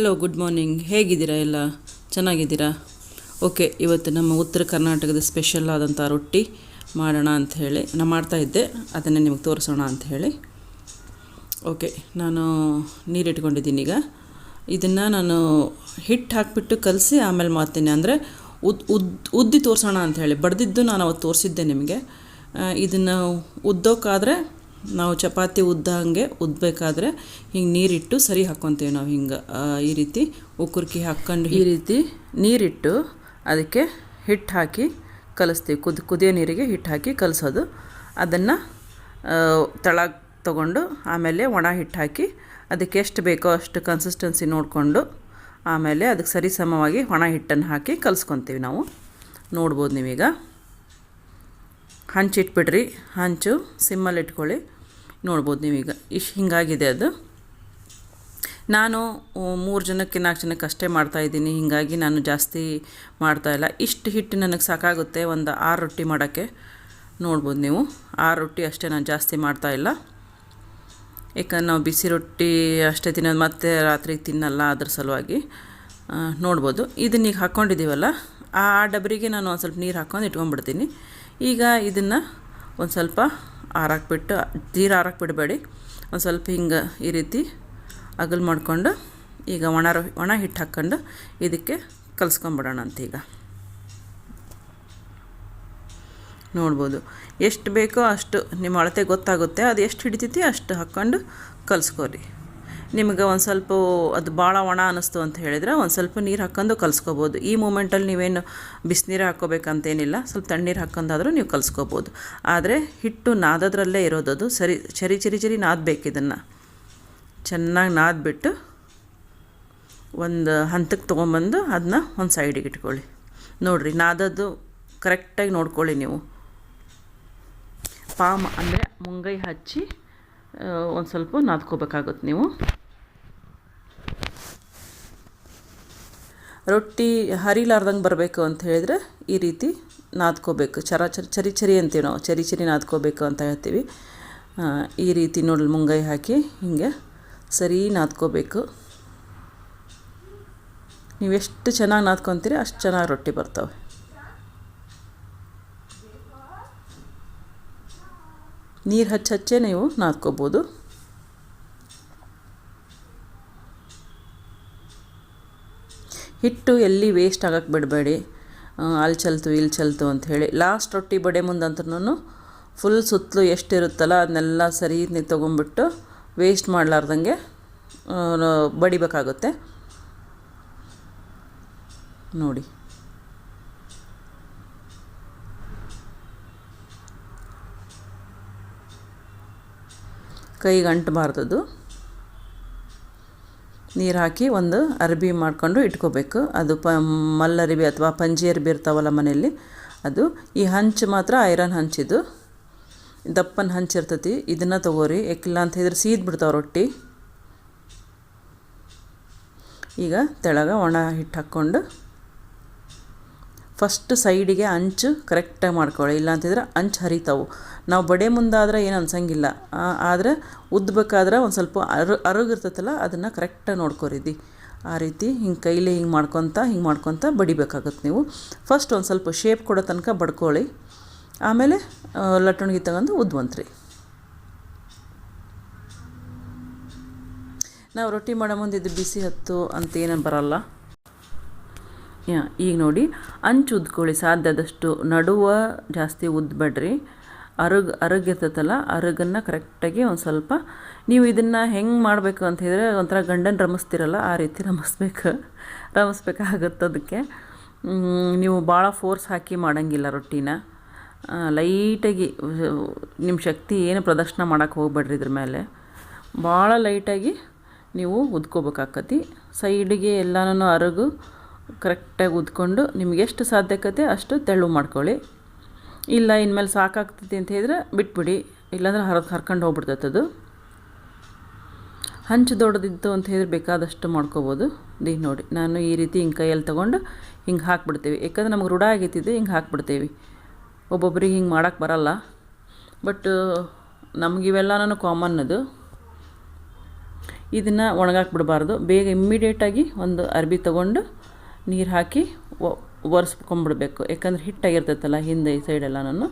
Hello, good morning. ಹೇಗಿದ್ದೀರಾ? ಎಲ್ಲ ಚೆನ್ನಾಗಿದ್ದೀರಾ? ಓಕೆ, ಇವತ್ತು ನಮ್ಮ ಉತ್ತರ ಕರ್ನಾಟಕದ ಸ್ಪೆಷಲ್ ಆದಂಥ ರೊಟ್ಟಿ ಮಾಡೋಣ ಅಂಥೇಳಿ ನಾನು ಮಾಡ್ತಾಯಿದ್ದೆ. ಅದನ್ನೇ ನಿಮಗೆ ತೋರಿಸೋಣ ಅಂಥೇಳಿ. ಓಕೆ, ನಾನು ನೀರಿಟ್ಕೊಂಡಿದ್ದೀನಿ. ಈಗ ಇದನ್ನು ನಾನು ಹಿಟ್ಟು ಹಾಕಿಬಿಟ್ಟು ಕಲಸಿ ಆಮೇಲೆ ಮಾಡ್ತೀನಿ. ಅಂದರೆ ಉದ್ದಿ ತೋರಿಸೋಣ ಅಂಥೇಳಿ ಬಡ್ದಿದ್ದು ನಾನು ಅವತ್ತು ತೋರಿಸಿದ್ದೆ ನಿಮಗೆ. ಇದನ್ನು ಉದ್ದೋಕ್ಕಾದರೆ ನಾವು ಚಪಾತಿ ಹಂಗೆ ಉದ್ದಬೇಕಾದ್ರೆ ಹಿಂಗೆ ನೀರಿಟ್ಟು ಸರಿ ಹಾಕ್ಕೊತೀವಿ ನಾವು. ಹಿಂಗೆ ಈ ರೀತಿ ಉಕ್ಕುರ್ಕಿ ಹಾಕ್ಕೊಂಡು ಈ ರೀತಿ ನೀರಿಟ್ಟು ಅದಕ್ಕೆ ಹಿಟ್ಟು ಹಾಕಿ ಕಲಿಸ್ತೀವಿ. ಕುದಿಯೋ ನೀರಿಗೆ ಹಿಟ್ಟು ಹಾಕಿ ಕಲಿಸೋದು. ಅದನ್ನು ತಳಗೆ ತೊಗೊಂಡು ಆಮೇಲೆ ಒಣ ಹಿಟ್ಟು ಹಾಕಿ ಅದಕ್ಕೆ ಎಷ್ಟು ಬೇಕೋ ಅಷ್ಟು ಕನ್ಸಿಸ್ಟೆನ್ಸಿ ನೋಡಿಕೊಂಡು ಆಮೇಲೆ ಅದಕ್ಕೆ ಸರಿ ಸಮವಾಗಿ ಒಣ ಹಿಟ್ಟನ್ನು ಹಾಕಿ ಕಲಿಸ್ಕೊತೀವಿ ನಾವು. ನೋಡ್ಬೋದು ನೀವೀಗ. ಹಂಚಿಟ್ಬಿಡ್ರಿ, ಹಂಚು ಸಿಮ್ಮಲ್ಲಿ ಇಟ್ಕೊಳ್ಳಿ. ನೋಡ್ಬೋದು ನೀವೀಗ ಹಿಂಗಾಗಿದೆ ಅದು. ನಾನು 3 ಜನಕ್ಕೆ 4 ಜನಕ್ಕೆ ಅಷ್ಟೇ ಮಾಡ್ತಾಯಿದ್ದೀನಿ. ಹೀಗಾಗಿ ನಾನು ಜಾಸ್ತಿ ಮಾಡ್ತಾಯಿಲ್ಲ. ಇಷ್ಟು ಹಿಟ್ಟು ನನಗೆ ಸಾಕಾಗುತ್ತೆ ಒಂದು 6 ರೊಟ್ಟಿ ಮಾಡೋಕ್ಕೆ. ನೋಡ್ಬೋದು ನೀವು, 6 ರೊಟ್ಟಿ ಅಷ್ಟೇ, ನಾನು ಜಾಸ್ತಿ ಮಾಡ್ತಾಯಿಲ್ಲ. ಯಾಕಂದ್ರೆ ನಾವು ಬಿಸಿ ರೊಟ್ಟಿ ಅಷ್ಟೇ ತಿನ್ನೋದು, ಮತ್ತು ರಾತ್ರಿಗೆ ತಿನ್ನಲ್ಲ, ಅದ್ರ ಸಲುವಾಗಿ. ನೋಡ್ಬೋದು ಇದನ್ನೀಗ ಹಾಕ್ಕೊಂಡಿದ್ದೀವಲ್ಲ, ಆ ಡಬರಿಗೆ ನಾನು ಒಂದು ಸ್ವಲ್ಪ ನೀರು ಹಾಕ್ಕೊಂಡು ಇಟ್ಕೊಂಡ್ಬಿಡ್ತೀನಿ. ಈಗ ಇದನ್ನು ಒಂದು ಸ್ವಲ್ಪ ಆರಾಕ್ಬಿಟ್ಟು, ತೀರಾ ಆರಾಕ್ಬಿಡಬೇಡಿ, ಒಂದು ಸ್ವಲ್ಪ ಹಿಂಗೆ ಈ ರೀತಿ ಅಗಲ್ ಮಾಡಿಕೊಂಡು ಈಗ ಒಣ ಹಿಟ್ಟು ಹಾಕ್ಕೊಂಡು ಇದಕ್ಕೆ ಕಲಿಸ್ಕೊಂಬಿಡೋಣ ಅಂತ. ಈಗ ನೋಡ್ಬೋದು ಎಷ್ಟು ಬೇಕೋ ಅಷ್ಟು ನಿಮ್ಮ ಅಳತೆ ಗೊತ್ತಾಗುತ್ತೆ. ಅದು ಎಷ್ಟು ಹಿಡಿತೈತಿ ಅಷ್ಟು ಹಾಕ್ಕೊಂಡು ಕಲಿಸ್ಕೊರಿ. ನಿಮಗೆ ಒಂದು ಸ್ವಲ್ಪ ಅದು ಭಾಳ ಒಣ ಅನ್ನಿಸ್ತು ಅಂತ ಹೇಳಿದ್ರೆ ಒಂದು ಸ್ವಲ್ಪ ನೀರು ಹಾಕ್ಕೊಂಡು ಕಲಿಸ್ಕೋಬೋದು. ಈ ಮೂಮೆಂಟಲ್ಲಿ ನೀವೇನು ಬಿಸಿನೀರು ಹಾಕ್ಕೋಬೇಕಂತೇನಿಲ್ಲ, ಸ್ವಲ್ಪ ತಣ್ಣೀರು ಹಾಕ್ಕೊಂಡಾದರೂ ನೀವು ಕಲಿಸ್ಕೋಬೋದು. ಆದರೆ ಹಿಟ್ಟು ನಾದೋದ್ರಲ್ಲೇ ಇರೋದದು. ಚರಿ ನಾದಬೇಕು. ಇದನ್ನು ಚೆನ್ನಾಗಿ ನಾದ್ಬಿಟ್ಟು ಒಂದು ಹಂತಕ್ಕೆ ತೊಗೊಂಬಂದು ಅದನ್ನ ಒಂದು ಸೈಡಿಗೆ ಇಟ್ಕೊಳ್ಳಿ. ನೋಡಿರಿ, ನಾದೋದು ಕರೆಕ್ಟಾಗಿ ನೋಡ್ಕೊಳ್ಳಿ ನೀವು. ಪಾಮ್ ಅಂದರೆ ಮುಂಗೈ ಹಚ್ಚಿ ಒಂದು ಸ್ವಲ್ಪ ನಾದ್ಕೋಬೇಕಾಗುತ್ತೆ ನೀವು. ರೊಟ್ಟಿ ಹರಿಲಾರ್ದಂಗೆ ಬರಬೇಕು ಅಂತ ಹೇಳಿದರೆ ಈ ರೀತಿ ನಾದ್ಕೋಬೇಕು. ಚರಿ ಅಂತೀವಿ ನಾವು, ಚರಿ ನಾದ್ಕೋಬೇಕು ಅಂತ ಹೇಳ್ತೀವಿ. ಈ ರೀತಿ ನೋಡಿ ಮುಂಗೈ ಹಾಕಿ ಹಿಂಗೆ ಸರಿ ನಾದ್ಕೋಬೇಕು. ನೀವು ಎಷ್ಟು ಚೆನ್ನಾಗಿ ನಾದ್ಕೊತೀರಿ ಅಷ್ಟು ಚೆನ್ನಾಗಿ ರೊಟ್ಟಿ ಬರ್ತವೆ. ನೀರು ಹಚ್ಚೇ ನೀವು ನಾದ್ಕೋಬೋದು. ಹಿಟ್ಟು ಎಲ್ಲಿ ವೇಸ್ಟ್ ಆಗಕ್ಕೆ ಬಿಡಬೇಡಿ. ಅಲ್ಲಿ ಚಲ್ತು ಇಲ್ಲಿ ಚಲ್ತು ಅಂಥೇಳಿ ಲಾಸ್ಟ್ ರೊಟ್ಟಿ ಬಡೆ ಮುಂದಂತೂ ಫುಲ್ ಸುತ್ತಲೂ ಎಷ್ಟಿರುತ್ತಲ್ಲ ಅದನ್ನೆಲ್ಲ ಸರಿ ನೀವು ತೊಗೊಂಬಿಟ್ಟು ವೇಸ್ಟ್ ಮಾಡಲಾರ್ದಂಗೆ ಬಡಿಬೇಕಾಗುತ್ತೆ. ನೋಡಿ, ಕೈಗೆ ಅಂಟಬಾರ್ದದು. ನೀರು ಹಾಕಿ ಒಂದು ಅರ್ಬಿ ಮಾಡ್ಕೊಂಡು ಇಟ್ಕೋಬೇಕು. ಅದು ಮಲ್ಲರಿಬಿ ಅಥವಾ ಪಂಜಿ ಅರ್ಬಿ ಇರ್ತಾವಲ್ಲ ಮನೆಯಲ್ಲಿ, ಅದು. ಈ ಹಂಚು ಮಾತ್ರ ಐರನ್ ಹಂಚಿದು, ದಪ್ಪನ ಹಂಚಿರ್ತೈತಿ. ಇದನ್ನು ತೊಗೋರಿ, ಏಕಿಲ್ಲ ಅಂತ ಹೇಳಿದ್ರೆ ಸೀದ್ಬಿಡ್ತಾವೆ ರೊಟ್ಟಿ. ಈಗ ತೆಳಗೆ ಒಣ ಹಿಟ್ಟು ಹಾಕ್ಕೊಂಡು ಫಸ್ಟ್ ಸೈಡಿಗೆ ಅಂಚು ಕರೆಕ್ಟಾಗಿ ಮಾಡ್ಕೊಳ್ಳಿ. ಇಲ್ಲ ಅಂತಿದ್ರೆ ಅಂಚು ಹರಿತಾವೆ. ನಾವು ಬಡೆ ಮುಂದಾದ್ರೆ ಏನು ಅನ್ಸಂಗಿಲ್ಲ, ಆದರೆ ಉದ್ದಬೇಕಾದ್ರೆ ಒಂದು ಸ್ವಲ್ಪ ಅರಗಿರ್ತೈತಲ್ಲ ಅದನ್ನು ಕರೆಕ್ಟಾಗಿ ನೋಡ್ಕೊರಿದಿ. ಆ ರೀತಿ ಹಿಂಗೆ ಕೈಲಿ ಹಿಂಗೆ ಮಾಡ್ಕೊತ ಬಡಿಬೇಕಾಗತ್ತೆ ನೀವು. ಫಸ್ಟ್ ಒಂದು ಸ್ವಲ್ಪ ಶೇಪ್ ಕೊಡೋ ತನಕ ಬಡ್ಕೊಳ್ಳಿ, ಆಮೇಲೆ ಲಟ್ಟಣಿಗೆ ತಗೊಂಡು ಉದ್ವಂತ್ರಿ. ನಾವು ರೊಟ್ಟಿ ಮಾಡೋ ಮುಂದೆ ಇದು ಬಿಸಿ ಹತ್ತು ಅಂತ ಏನೇನು ಬರಲ್ಲ. ಈಗ ನೋಡಿ, ಅಂಚು ಉದ್ಕೊಳ್ಳಿ ಸಾಧ್ಯದಷ್ಟು. ನಡುವ ಜಾಸ್ತಿ ಉದ್ಬೇಡ್ರಿ. ಅರಗಿರ್ತೈತಲ್ಲ, ಅರಗನ್ನು ಕರೆಕ್ಟಾಗಿ ಒಂದು ಸ್ವಲ್ಪ ನೀವು ಇದನ್ನು ಹೆಂಗೆ ಮಾಡಬೇಕು ಅಂತ ಹೇಳಿದ್ರೆ ಒಂಥರ ಗಂಡನ ರಮಿಸ್ತಿರಲ್ಲ ಆ ರೀತಿ ರಮಿಸ್ಬೇಕಾಗುತ್ತೆ. ಅದಕ್ಕೆ ನೀವು ಭಾಳ ಫೋರ್ಸ್ ಹಾಕಿ ಮಾಡೋಂಗಿಲ್ಲ ರೊಟ್ಟಿನ. ಲೈಟಾಗಿ ನಿಮ್ಮ ಶಕ್ತಿ ಏನು ಪ್ರದರ್ಶನ ಮಾಡೋಕ್ಕೆ ಹೋಗ್ಬೇಡ್ರಿ. ಇದ್ರ ಮೇಲೆ ಭಾಳ ಲೈಟಾಗಿ ನೀವು ಉದ್ಕೋಬೇಕಾಕತಿ. ಸೈಡಿಗೆ ಎಲ್ಲನೂ ಅರಗು ಕರೆಕ್ಟಾಗಿ ಉದ್ಕೊಂಡು ನಿಮ್ಗೆ ಎಷ್ಟು ಸಾಧ್ಯಕತೆ ಅಷ್ಟು ತೆಳು ಮಾಡ್ಕೊಳ್ಳಿ. ಇಲ್ಲ ಇನ್ಮೇಲೆ ಸಾಕಾಗ್ತೈತಿ ಅಂತ ಹೇಳಿದ್ರೆ ಬಿಟ್ಬಿಡಿ, ಇಲ್ಲಾಂದ್ರೆ ಹರ್ಕೊಂಡು ಹೋಗ್ಬಿಡ್ತೈತೆ ಅದು. ಹಂಚು ದೊಡ್ಡದಿತ್ತು ಅಂತ ಹೇಳಿದ್ರೆ ಬೇಕಾದಷ್ಟು ಮಾಡ್ಕೋಬೋದು. ನೋಡಿ, ನಾನು ಈ ರೀತಿ ಹಿಂಗೆ ಕೈಯಲ್ಲಿ ತೊಗೊಂಡು ಹಿಂಗೆ ಹಾಕ್ಬಿಡ್ತೀವಿ. ಯಾಕಂದ್ರೆ ನಮಗೆ ರೂಢ ಆಗೈತಿದ್ದು ಹಿಂಗೆ ಹಾಕ್ಬಿಡ್ತೀವಿ. ಒಬ್ಬೊಬ್ರಿಗೆ ಹಿಂಗೆ ಮಾಡೋಕ್ಕೆ ಬರಲ್ಲ, ಬಟ್ ನಮಗಿವೆಲ್ಲನೂ ಕಾಮನ್ ಅದು. ಇದನ್ನು ಒಣಗಾಕ್ಬಿಡಬಾರ್ದು. ಬೇಗ ಇಮ್ಮಿಡಿಯೇಟಾಗಿ ಒಂದು ಅರ್ಬಿ ತೊಗೊಂಡು ನೀರು ಹಾಕಿ ಒರೆಸ್ಕೊಂಬಿಡ್ಬೇಕು. ಯಾಕಂದ್ರೆ ಹಿಟ್ಟಾಗಿರ್ತೈತಲ್ಲ ಹಿಂದೆ ಈ ಸೈಡೆಲ್ಲ ನಾನು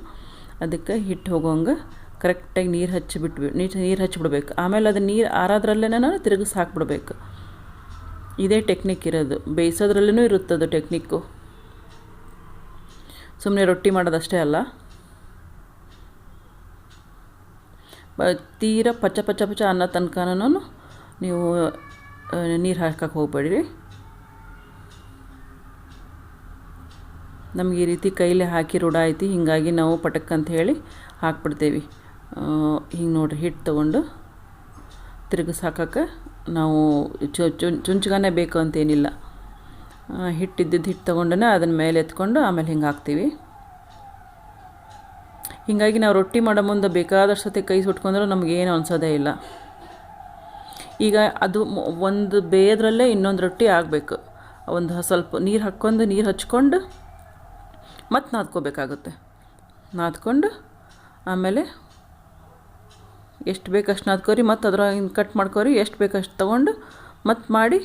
ಅದಕ್ಕೆ ಹಿಟ್ಟು ಹೋಗೋಂಗೆ ಕರೆಕ್ಟಾಗಿ ನೀರು ಹಚ್ಚಿಬಿಡ್ಬೇಕು. ಆಮೇಲೆ ಅದು ನೀರು ಆರೋದ್ರಲ್ಲೇ ನಾನು ತಿರುಗಿಸಿ ಹಾಕ್ಬಿಡ್ಬೇಕು. ಇದೇ ಟೆಕ್ನಿಕ್ ಇರೋದು. ಬೇಯಿಸೋದ್ರಲ್ಲೂ ಇರುತ್ತದು ಟೆಕ್ನಿಕ್ಕು. ಸುಮ್ಮನೆ ರೊಟ್ಟಿ ಮಾಡೋದಷ್ಟೇ ಅಲ್ಲ. ತೀರಾ ಪಚ್ಚ ಅನ್ನೋ ತನಕನೂ ನೀವು ನೀರು ಹಾಕಕ್ಕೆ ಹೋಗಬೇಡಿ. ನಮಗೆ ಈ ರೀತಿ ಕೈಲೇ ಹಾಕಿ ರೂಢ ಐತಿ, ಹೀಗಾಗಿ ನಾವು ಪಟಕ್ ಅಂತ ಹೇಳಿ ಹಾಕ್ಬಿಡ್ತೇವೆ. ಹಿಂಗೆ ನೋಡಿರಿ, ಹಿಟ್ಟು ತೊಗೊಂಡು ತಿರುಗಿಸಿ ಹಾಕೋಕ್ಕೆ ನಾವು ಚುಂಚುಗಾನೆ ಬೇಕು ಅಂತೇನಿಲ್ಲ. ಹಿಟ್ಟು ತೊಗೊಂಡೇ ಅದನ್ನ ಮೇಲೆ ಎತ್ಕೊಂಡು ಆಮೇಲೆ ಹಿಂಗೆ ಹಾಕ್ತೀವಿ. ಹೀಗಾಗಿ ನಾವು ರೊಟ್ಟಿ ಮಾಡೋ ಮುಂದೆ ಬೇಕಾದಷ್ಟು ಸತಿ ಕೈ ಸುಟ್ಕೊಂಡ್ರೆ ನಮಗೇನು ಅನ್ಸೋದೇ ಇಲ್ಲ. ಈಗ ಅದು ಒಂದು ಬೇಯದ್ರಲ್ಲೇ ಇನ್ನೊಂದು ರೊಟ್ಟಿ ಆಗಬೇಕು. ಒಂದು ಸ್ವಲ್ಪ ನೀರು ಹಚ್ಕೊಂಡು ಮತ್ತು ನಾದ್ಕೋಬೇಕಾಗುತ್ತೆ. ನಾದ್ಕೊಂಡು ಆಮೇಲೆ ಎಷ್ಟು ಬೇಕಷ್ಟು ನಾದ್ಕೋರಿ, ಮತ್ತು ಅದ್ರಾಗ ಕಟ್ ಮಾಡ್ಕೋರಿ, ಎಷ್ಟು ಬೇಕಷ್ಟು ತೊಗೊಂಡು ಮತ್ತು ಮಾಡಿ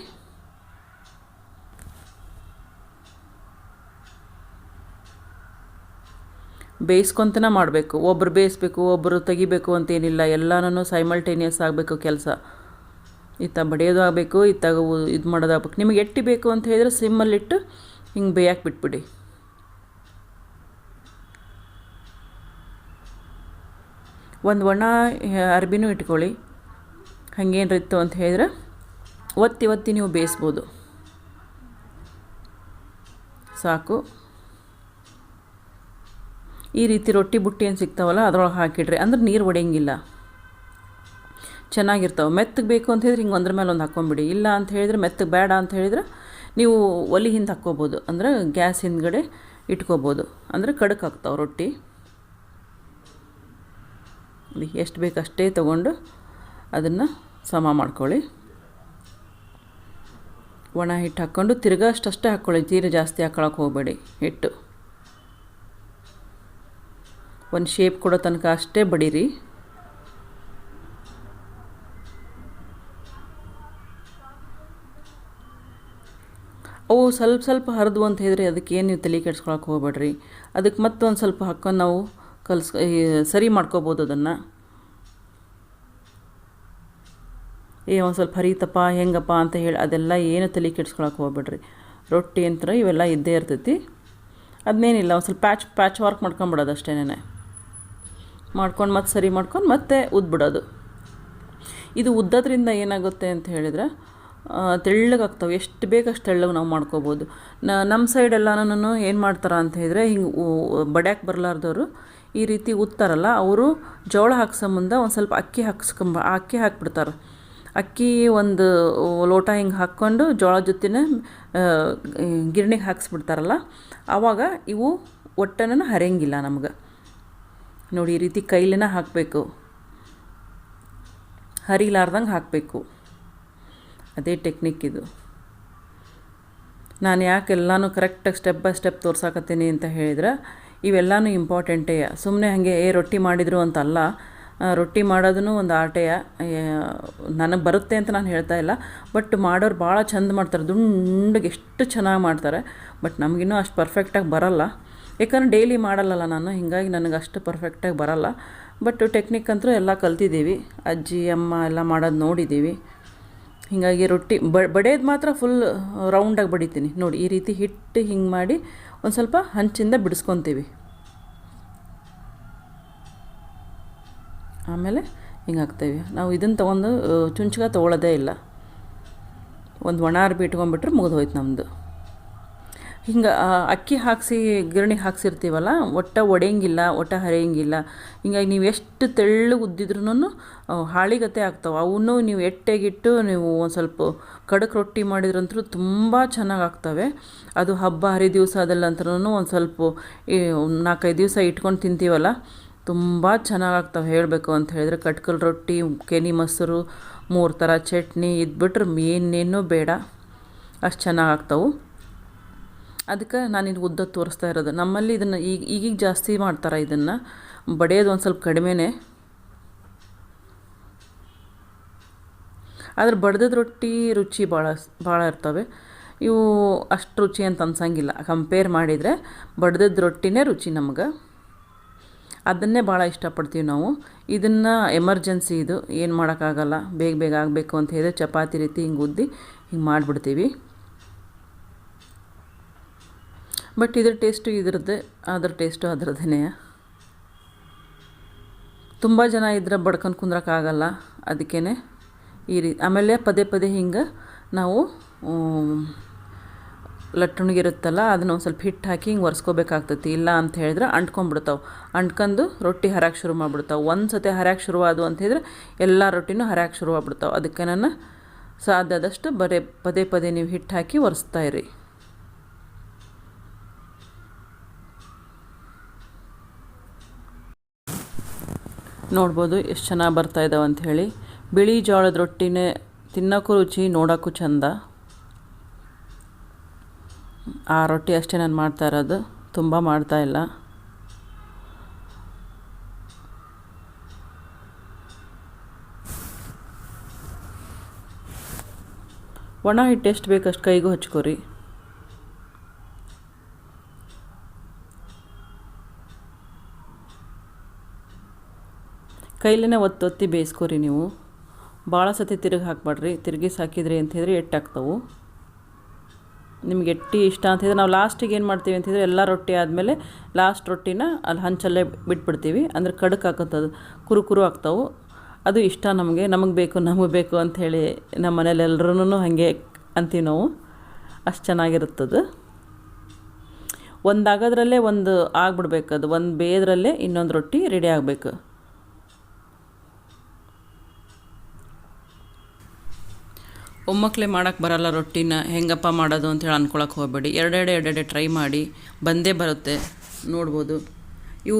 ಬೇಯಿಸ್ಕೊತನ ಮಾಡಬೇಕು. ಒಬ್ಬರು ಬೇಯಿಸ್ಬೇಕು, ಒಬ್ಬರು ತೆಗಿಬೇಕು ಅಂತೇನಿಲ್ಲ. ಎಲ್ಲನೂ ಸೈಮಲ್ಟೇನಿಯಸ್ ಆಗಬೇಕು ಕೆಲಸ. ಇತ್ತ ಬಡಿಯೋದು ಆಗಬೇಕು, ಇತ್ತಾಗ ಇದು ಮಾಡೋದಾಗಬೇಕು. ನಿಮಗೆ ಎಟ್ಟಿ ಬೇಕು ಅಂತ ಹೇಳಿದ್ರೆ ಸಿಮ್ಮಲ್ಲಿಟ್ಟು ಹಿಂಗೆ ಬೇಯಕ್ಕೆ ಬಿಟ್ಬಿಡಿ. ಒಂದು ಒಣ ಅರ್ಬಿನೂ ಇಟ್ಕೊಳ್ಳಿ. ಹಾಗೇನಿತ್ತು ಅಂತ ಹೇಳಿದ್ರೆ ಒತ್ತಿ ನೀವು ಬೇಯಿಸ್ಬೋದು. ಸಾಕು. ಈ ರೀತಿ ರೊಟ್ಟಿ ಬುಟ್ಟಿ ಏನು ಸಿಗ್ತಾವಲ್ಲ ಅದ್ರೊಳಗೆ ಹಾಕಿಡ್ರಿ, ಅಂದ್ರೆ ನೀರು ಒಡೆಯಂಗಿಲ್ಲ, ಚೆನ್ನಾಗಿರ್ತಾವೆ. ಮೆತ್ತಗೆ ಬೇಕು ಅಂತ ಹೇಳಿದ್ರೆ ಹಿಂಗೆ ಒಂದ್ರ ಮೇಲೆ ಒಂದು ಹಾಕ್ಕೊಂಬಿಡಿ. ಇಲ್ಲ ಅಂತ ಹೇಳಿದ್ರೆ ಮೆತ್ತಗೆ ಬೇಡ ಅಂತ ಹೇಳಿದ್ರೆ ನೀವು ಒಲೆ ಹಿಂದೆ ಹಾಕ್ಕೋಬೋದು, ಅಂದರೆ ಗ್ಯಾಸ್ ಹಿಂದ್ಗಡೆ ಇಟ್ಕೋಬೋದು. ಅಂದರೆ ಕಡಕ್ ಆಗ್ತಾವೆ ರೊಟ್ಟಿ. ಎಷ್ಟು ಬೇಕು ಅಷ್ಟೇ ತೊಗೊಂಡು ಅದನ್ನು ಸಮ ಮಾಡ್ಕೊಳ್ಳಿ. ಒಣ ಹಿಟ್ಟು ಹಾಕ್ಕೊಂಡು ತಿರ್ಗಾ ಅಷ್ಟೇ ಹಾಕ್ಕೊಳ್ಳಿ, ತೀರ ಜಾಸ್ತಿ ಹಾಕ್ಕೊಳಕ್ಕೆ ಹೋಗಬೇಡಿ. ಹಿಟ್ಟು ಒಂದು ಶೇಪ್ ಕೊಡೋ ತನಕ ಅಷ್ಟೇ ಬಡೀರಿ. ಅವು ಸ್ವಲ್ಪ ಹರಿದು ಅಂತ ಹೇಳಿದ್ರೆ ಅದಕ್ಕೇನು ನೀವು ತಲೆ ಕೆಡ್ಸ್ಕೊಳಕ್ಕೆ ಹೋಗ್ಬೇಡ್ರಿ. ಅದಕ್ಕೆ ಮತ್ತೊಂದು ಸ್ವಲ್ಪ ಹಾಕ್ಕೊಂಡು ನಾವು ಸರಿ ಮಾಡ್ಕೋಬೋದು ಅದನ್ನು. ಒಂದು ಸ್ವಲ್ಪ ಹರಿತಪ್ಪ ಹೆಂಗಪ್ಪ ಅಂತ ಹೇಳಿ ಅದೆಲ್ಲ ಏನು ತಲೆ ಕೆಡ್ಸ್ಕೊಳಕ್ಕೆ ಹೋಗ್ಬೇಡ್ರಿ. ರೊಟ್ಟಿ ಅಂತ ಇವೆಲ್ಲ ಇದ್ದೇ ಇರ್ತೈತಿ, ಅದನ್ನೇನಿಲ್ಲ. ಒಂದು ಸ್ವಲ್ಪ ಪ್ಯಾಚ್ ವರ್ಕ್ ಮಾಡ್ಕೊಂಬಿಡೋದು ಅಷ್ಟೇನೆ. ಮಾಡ್ಕೊಂಡು ಮತ್ತೆ ಸರಿ ಮಾಡ್ಕೊಂಡು ಮತ್ತೆ ಉದ್ಬಿಡೋದು. ಇದು ಉದ್ದೋದ್ರಿಂದ ಏನಾಗುತ್ತೆ ಅಂತ ಹೇಳಿದ್ರೆ ತೆಳ್ಳಗಾಗ್ತವೆ. ಎಷ್ಟು ಬೇಕಷ್ಟು ತೆಳ್ಳಗೆ ನಾವು ಮಾಡ್ಕೋಬೋದು. ನಮ್ಮ ಸೈಡೆಲ್ಲನೂ ಏನು ಮಾಡ್ತಾರೆ ಅಂತ ಹೇಳಿದ್ರೆ ಹಿಂಗೆ ಬಡ್ಯಾಕೆ ಬರಲಾರ್ದವರು ಈ ರೀತಿ ಉತ್ತಾರಲ್ಲ, ಅವರು ಜೋಳ ಹಾಕ್ಸೋ ಮುಂದೆ ಒಂದು ಸ್ವಲ್ಪ ಅಕ್ಕಿ ಹಾಕ್ಬಿಡ್ತಾರೆ. ಅಕ್ಕಿ ಒಂದು ಲೋಟ ಹಿಂಗೆ ಹಾಕ್ಕೊಂಡು ಜೋಳ ಜೊತೆನೇ ಗಿರಣಿಗೆ ಹಾಕ್ಸ್ಬಿಡ್ತಾರಲ್ಲ, ಆವಾಗ ಇವು ಒಟ್ಟನ ಹರಿಯಂಗಿಲ್ಲ ನಮ್ಗೆ. ನೋಡಿ, ಈ ರೀತಿ ಕೈಲಿನ ಹಾಕಬೇಕು, ಹರಿಲಾರ್ದಂಗೆ ಹಾಕಬೇಕು. ಅದೇ ಟೆಕ್ನಿಕ್ ಇದು. ನಾನು ಯಾಕೆ ಎಲ್ಲನೂ ಕರೆಕ್ಟಾಗಿ ಸ್ಟೆಪ್ ಬೈ ಸ್ಟೆಪ್ ತೋರ್ಸಾಕತ್ತೀನಿ ಅಂತ ಹೇಳಿದ್ರೆ ಇವೆಲ್ಲನೂ ಇಂಪಾರ್ಟೆಂಟೇ. ಸುಮ್ಮನೆ ಹಾಗೆ ರೊಟ್ಟಿ ಮಾಡಿದರು ಅಂತಲ್ಲ. ರೊಟ್ಟಿ ಮಾಡೋದೂ ಒಂದು ಆಟೆಯ. ನನಗೆ ಬರುತ್ತೆ ಅಂತ ನಾನು ಹೇಳ್ತಾ ಇಲ್ಲ, ಬಟ್ ಮಾಡೋರು ಭಾಳ ಚಂದ ಮಾಡ್ತಾರೆ. ದುಂಡಗೆ ಎಷ್ಟು ಚೆನ್ನಾಗಿ ಮಾಡ್ತಾರೆ. ಬಟ್ ನಮಗಿನ್ನೂ ಅಷ್ಟು ಪರ್ಫೆಕ್ಟಾಗಿ ಬರೋಲ್ಲ, ಯಾಕಂದ್ರೆ ಡೈಲಿ ಮಾಡಲ್ಲಲ್ಲ ನಾನು, ಹೀಗಾಗಿ ನನಗೆ ಅಷ್ಟು ಪರ್ಫೆಕ್ಟಾಗಿ ಬರೋಲ್ಲ. ಬಟ್ ಟೆಕ್ನಿಕ್ ಅಂತೂ ಎಲ್ಲ ಕಲ್ತಿದ್ದೀವಿ, ಅಜ್ಜಿ ಅಮ್ಮ ಎಲ್ಲ ಮಾಡೋದು ನೋಡಿದ್ದೀವಿ. ಹೀಗಾಗಿ ರೊಟ್ಟಿ ಬಡಿಯೋದು ಮಾತ್ರ ಫುಲ್ ರೌಂಡಾಗಿ ಬಡಿತೀನಿ. ನೋಡಿ, ಈ ರೀತಿ ಹಿಟ್ಟು ಹಿಂಗೆ ಮಾಡಿ ಒಂದು ಸ್ವಲ್ಪ ಹಂಚಿಂದ ಬಿಡಿಸ್ಕೊತೀವಿ. ಆಮೇಲೆ ಹಿಂಗೆ ಹಾಕ್ತೇವೆ. ನಾವು ಇದನ್ನು ತೊಗೊಂಡು ಚುಂಚ್ಗ ತೊಗೊಳ್ಳೋದೇ ಇಲ್ಲ. ಒಂದು ಒಣ ಅರ್ಬಿ ಇಟ್ಕೊಂಡ್ಬಿಟ್ರೆ ಮುಗಿದೋಯ್ತು ನಮ್ಮದು. ಹಿಂಗೆ ಅಕ್ಕಿ ಹಾಕಿಸಿ ಗಿರಣಿಗೆ ಹಾಕ್ಸಿರ್ತೀವಲ್ಲ, ಒಟ್ಟು ಒಡೆಯಂಗಿಲ್ಲ, ಒಟ್ಟು ಹರಿಯಂಗಿಲ್ಲ. ಹಿಂಗಾಗಿ ನೀವು ಎಷ್ಟು ತೆಳ್ಳಗೆ ಉದ್ದಿದ್ರೂ ಹಾಳಿಗತೆ ಆಗ್ತಾವೆ. ಅವನ್ನೂ ನೀವು ಎಟ್ಟೆಗಿಟ್ಟು ನೀವು ಒಂದು ಸ್ವಲ್ಪ ಕಡಕ್ ರೊಟ್ಟಿ ಮಾಡಿದ್ರಂತೂ ತುಂಬ ಚೆನ್ನಾಗಿ ಆಗ್ತವೆ. ಅದು ಹಬ್ಬ ಹರಿದಿವಸ ಅದೆಲ್ಲಂತೂ ಒಂದು ಸ್ವಲ್ಪ 4-5 ದಿವಸ ಇಟ್ಕೊಂಡು ತಿಂತೀವಲ್ಲ, ತುಂಬ ಚೆನ್ನಾಗಾಗ್ತವೆ. ಹೇಳಬೇಕು ಅಂತ ಹೇಳಿದ್ರೆ ಕಟ್ಕಲ್ ರೊಟ್ಟಿ, ಕೆನೆ ಮೊಸರು, 3 ಥರ ಚಟ್ನಿ ಇದ್ಬಿಟ್ರೆ ಏನೇನೂ ಬೇಡ, ಅಷ್ಟು ಚೆನ್ನಾಗಾಗ್ತವೆ. ಅದಕ್ಕೆ ನಾನಿದು ಉದ್ದ ತೋರಿಸ್ತಾ ಇರೋದು. ನಮ್ಮಲ್ಲಿ ಇದನ್ನು ಈಗೀಗ ಜಾಸ್ತಿ ಮಾಡ್ತಾರೆ. ಇದನ್ನು ಬಡಿಯೋದು ಒಂದು ಸ್ವಲ್ಪ ಕಡಿಮೆನೇ. ಆದರೆ ಬಡ್ದದ ರೊಟ್ಟಿ ರುಚಿ ಭಾಳ ಇರ್ತವೆ. ಇವು ಅಷ್ಟು ರುಚಿ ಅಂತ ಅನ್ಸಂಗಿಲ್ಲ. ಕಂಪೇರ್ ಮಾಡಿದರೆ ಬಡ್ದದ ರೊಟ್ಟಿನೇ ರುಚಿ ನಮ್ಗೆ. ಅದನ್ನೇ ಭಾಳ ಇಷ್ಟಪಡ್ತೀವಿ ನಾವು. ಇದನ್ನು ಎಮರ್ಜೆನ್ಸಿ, ಇದು ಏನು ಮಾಡೋಕ್ಕಾಗಲ್ಲ, ಬೇಗ ಬೇಗ ಆಗಬೇಕು ಅಂತ ಹೇಳಿದ್ರೆ ಚಪಾತಿ ರೀತಿ ಹಿಂಗೆ ಉದ್ದಿ ಹಿಂಗೆ ಮಾಡಿಬಿಡ್ತೀವಿ. ಬಟ್ ಇದ್ರ ಟೇಸ್ಟು ಇದ್ರದ್ದೇ, ಅದ್ರ ಟೇಸ್ಟು ಅದ್ರದ್ದೇ. ತುಂಬ ಜನ ಇದ್ರೆ ಬಡ್ಕೊಂಡು ಕುಂದ್ರಕ್ಕಾಗಲ್ಲ, ಅದಕ್ಕೇ ಈ ರೀತಿ. ಆಮೇಲೆ ಪದೇ ಪದೇ ಹಿಂಗೆ ನಾವು ಲಟ್ಟಣಿಗಿರುತ್ತಲ್ಲ ಅದನ್ನು ಒಂದು ಸ್ವಲ್ಪ ಹಿಟ್ಟು ಹಾಕಿ ಹಿಂಗೆ ಒರೆಸ್ಕೋಬೇಕಾಗ್ತೈತಿ. ಇಲ್ಲ ಅಂತ ಹೇಳಿದ್ರೆ ಅಂಟ್ಕೊಂಡ್ಬಿಡ್ತಾವೆ. ಅಂಟ್ಕೊಂಡು ರೊಟ್ಟಿ ಹರಕ್ಕೆ ಶುರು ಮಾಡಿಬಿಡ್ತಾವೆ. ಒಂದು ಸತಿ ಹರಕ್ಕೆ ಶುರುವಾದವು ಅಂತ ಹೇಳಿದ್ರೆ ಎಲ್ಲ ರೊಟ್ಟಿನೂ ಹರಕ್ಕೆ ಶುರುವಾಗ್ಬಿಡ್ತಾವೆ. ಅದಕ್ಕೆ ನಾನು ಸಾಧ್ಯ ಆದಷ್ಟು ಪದೇ ಪದೇ ನೀವು ಹಿಟ್ಟು ಹಾಕಿ ಒರೆಸ್ತಾಯಿರಿ. ನೋಡ್ಬೋದು ಎಷ್ಟು ಚೆನ್ನಾಗಿ ಬರ್ತಾಯಿದ್ದಾವೆ ಅಂಥೇಳಿ. ಬಿಳಿ ಜೋಳದ ರೊಟ್ಟಿನೇ ತಿನ್ನೋಕ್ಕೂ ರುಚಿ, ನೋಡೋಕ್ಕೂ ಚಂದ. ಆ ರೊಟ್ಟಿ ಅಷ್ಟೇ ನಾನು ಮಾಡ್ತಾ ಇರೋದು, ತುಂಬ ಮಾಡ್ತಾಯಿಲ್ಲ. ಒಣ ಹಿಟ್ಟು ಎಷ್ಟು ಬೇಕಷ್ಟು ಕೈಗೂ ಹಚ್ಕೋರಿ. ಕೈಲೇ ಒತ್ತಿ ಬೇಯಿಸ್ಕೊರಿ ನೀವು. ಭಾಳ ಸತಿ ತಿರುಗಿ ಹಾಕ್ಬೇಡ್ರಿ. ತಿರುಗಿಸಿ ಹಾಕಿದ್ರಿ ಅಂಥೇಳಿದ್ರೆ ಎಟ್ಟಾಗ್ತವೆ. ನಿಮ್ಗೆ ಎಟ್ಟಿ ಇಷ್ಟ ಅಂತಿದ್ರೆ ನಾವು ಲಾಸ್ಟಿಗೆ ಏನು ಮಾಡ್ತೀವಿ ಅಂತಿದ್ರೆ ಎಲ್ಲ ರೊಟ್ಟಿ ಆದಮೇಲೆ ಲಾಸ್ಟ್ ರೊಟ್ಟಿನ ಅಲ್ಲಿ ಹಂಚಲ್ಲೇ ಬಿಟ್ಬಿಡ್ತೀವಿ. ಅಂದರೆ ಕಡಕ್ ಹಾಕತ್ತದು, ಕುರು ಆಗ್ತಾವೆ. ಅದು ಇಷ್ಟ ನಮಗೆ ಬೇಕು ಅಂಥೇಳಿ ನಮ್ಮ ಮನೇಲಿ ಎಲ್ಲರೂ ಹಾಗೆ ಅಂತೀವಿ ನಾವು. ಅಷ್ಟು ಚೆನ್ನಾಗಿರುತ್ತದೆ. ಒಂದು ಆಗೋದ್ರಲ್ಲೇ ಒಂದು ಆಗ್ಬಿಡ್ಬೇಕದು, ಒಂದು ಬೇಯೋದ್ರಲ್ಲೇ ಇನ್ನೊಂದು ರೊಟ್ಟಿ ರೆಡಿ ಆಗಬೇಕು. ಒಮ್ಮಕ್ಕಲೇ ಮಾಡೋಕ್ಕೆ ಬರಲ್ಲ ರೊಟ್ಟಿನ, ಹೆಂಗಪ್ಪ ಮಾಡೋದು ಅಂತೇಳಿ ಅಂದ್ಕೊಳಕ್ಕೆ ಹೋಗಬೇಡಿ. ಎರಡೆರಡೆ ಟ್ರೈ ಮಾಡಿ, ಬಂದೇ ಬರುತ್ತೆ. ನೋಡ್ಬೋದು, ಇವು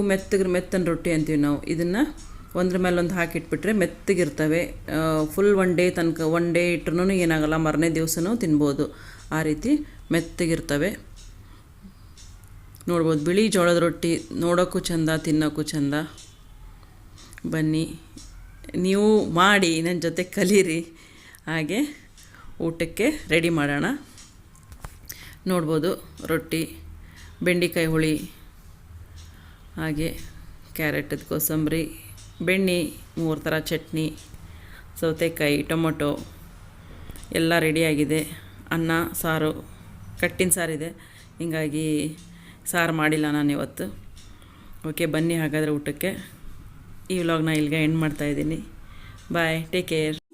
ಮೆತ್ತನ ರೊಟ್ಟಿ ಅಂತೀವಿ ನಾವು. ಇದನ್ನು ಒಂದ್ರ ಮೇಲೆ ಒಂದು ಹಾಕಿಟ್ಬಿಟ್ರೆ ಮೆತ್ತಗಿರ್ತವೆ. ಫುಲ್ ಒನ್ ಡೇ ಇಟ್ರೂ ಏನಾಗಲ್ಲ, ಮರನೇ ದಿವಸನೂ ತಿನ್ಬೋದು. ಆ ರೀತಿ ಮೆತ್ತಗಿರ್ತವೆ. ನೋಡ್ಬೋದು, ಬಿಳಿ ಜೋಳದ ರೊಟ್ಟಿ ನೋಡೋಕ್ಕೂ ಚಂದ, ತಿನ್ನೋಕ್ಕೂ ಚಂದ. ಬನ್ನಿ ನೀವು ಮಾಡಿ ನನ್ನ ಜೊತೆ ಕಲೀರಿ. ಹಾಗೆ ಊಟಕ್ಕೆ ರೆಡಿ ಮಾಡೋಣ. ನೋಡ್ಬೋದು, ರೊಟ್ಟಿ, ಬೆಂಡೆಕಾಯಿ ಹುಳಿ, ಹಾಗೆ ಕ್ಯಾರೆಟದ ಕೋಸಂಬರಿ, ಬೆಣ್ಣೆ, 3 ಥರ ಚಟ್ನಿ, ಸೌತೆಕಾಯಿ, ಟೊಮೊಟೊ ಎಲ್ಲ ರೆಡಿಯಾಗಿದೆ. ಅನ್ನ ಸಾರು, ಕಟ್ಟಿನ ಸಾರಿದೆ, ಹೀಗಾಗಿ ಸಾರು ಮಾಡಿಲ್ಲ ನಾನು ಇವತ್ತು. ಓಕೆ, ಬನ್ನಿ ಹಾಗಾದರೆ ಊಟಕ್ಕೆ. ಈ ವ್ಲಾಗ್ನ ಇಲ್ಲಿಗೆ ಎಂಡ್ ಮಾಡ್ತಾಯಿದ್ದೀನಿ. ಬಾಯ್, ಟೇಕ್ ಕೇರ್.